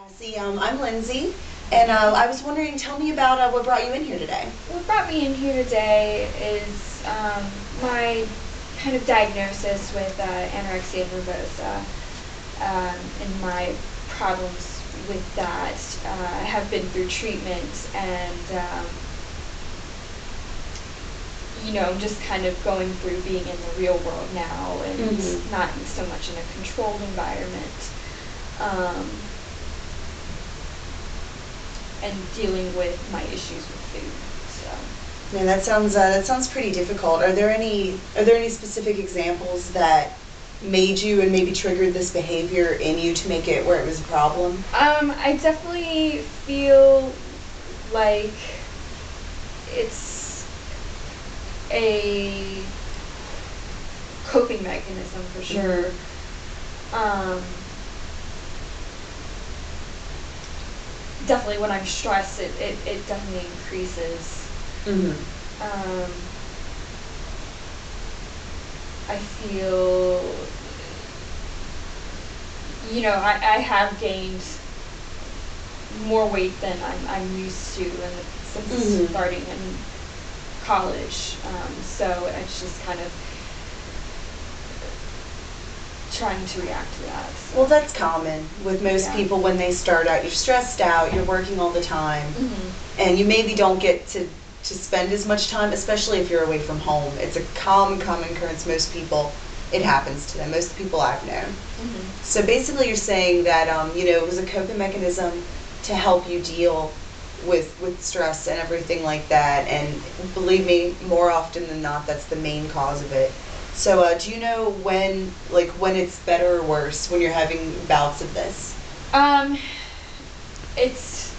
Cassie. I'm Lindsay, and I was wondering, tell me about what brought you in here today. What brought me in here today is my kind of diagnosis with anorexia nervosa and my problems with that. I have been through treatment, and I'm just kind of going through being in the real world now, and not so much in a controlled environment. And dealing with my issues with food. So Man, that sounds pretty difficult. Are there any specific examples that made you and maybe triggered this behavior in you to make it where it was a problem? I definitely feel like it's a coping mechanism for sure. Definitely when I'm stressed, it definitely increases. I feel, I have gained more weight than I'm used to since starting in college. So it's just kind of trying to react to that. So. Well, that's common with most people when they start out. You're stressed out, you're working all the time, and you maybe don't get to spend as much time, especially if you're away from home. It's a common occurrence. Most people, it happens to them, most people I've known. So basically you're saying that, it was a coping mechanism to help you deal with stress and everything like that, and believe me, more often than not, that's the main cause of it. So, do you know when it's better or worse when you're having bouts of this? It's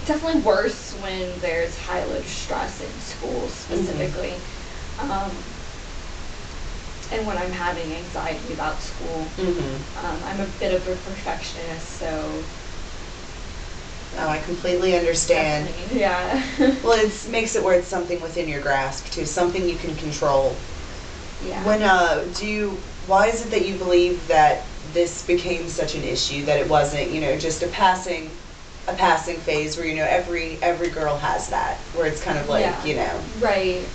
definitely worse when there's high load of stress in school specifically. And when I'm having anxiety about school. I'm a bit of a perfectionist, so... Oh, I completely understand. Definitely, yeah. Well, it makes it where it's something within your grasp too, something you can control. Yeah. Why is it that you believe that this became such an issue, that it wasn't, just a passing phase where, every girl has that, where it's kind of like, Right.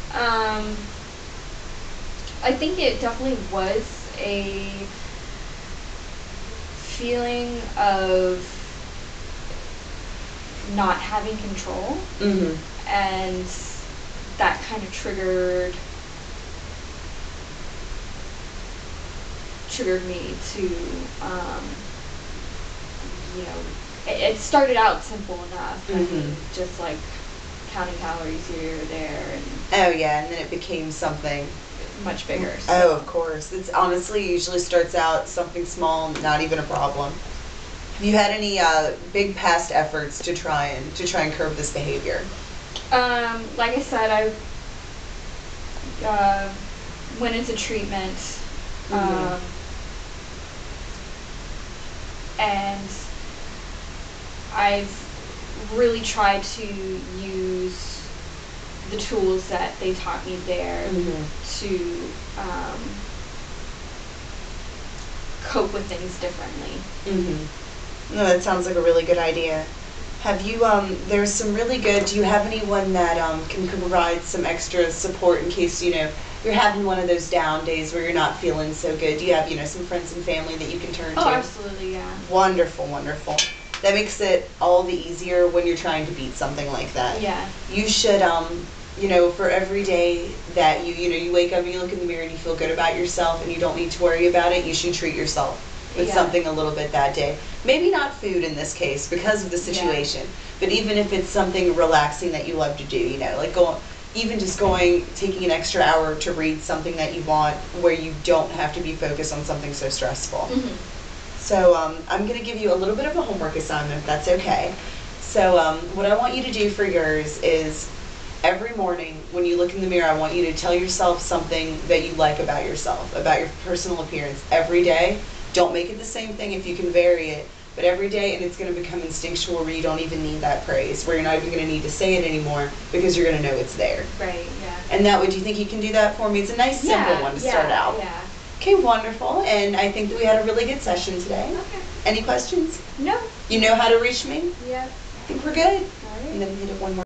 I think it definitely was a feeling of not having control, and that kind of triggered me to, it started out simple enough, just like counting calories here or there, and oh yeah, and then it became something much bigger. So. Oh, of course. It's honestly usually starts out something small, not even a problem. Have you had any big past efforts to try and curb this behavior? Like I said, I went into treatment, and I've really tried to use the tools that they taught me there to cope with things differently. No, that sounds like a really good idea. Have you, there's some really good, do you have anyone that can provide some extra support in case, you're having one of those down days where you're not feeling so good? Do you have, some friends and family that you can turn to? Oh, absolutely, yeah. Wonderful, wonderful. That makes it all the easier when you're trying to beat something like that. Yeah. You should, for every day that you wake up and you look in the mirror and you feel good about yourself and you don't need to worry about it, you should treat yourself with something a little bit that day. Maybe not food in this case because of the situation, but even if it's something relaxing that you love to do, like taking an extra hour to read something that you want where you don't have to be focused on something so stressful. So I'm going to give you a little bit of a homework assignment, if that's okay. So what I want you to do for yours is every morning when you look in the mirror, I want you to tell yourself something that you like about yourself, about your personal appearance every day. Don't make it the same thing if you can vary it, but every day, and it's going to become instinctual where you don't even need that praise, where you're not even going to need to say it anymore because you're going to know it's there. Right, yeah. And that way, do you think you can do that for me? It's a nice, simple one to start out. Yeah. Okay, wonderful. And I think that we had a really good session today. Okay. Any questions? No. You know how to reach me? Yep. I think we're good. All right. And then hit it one more.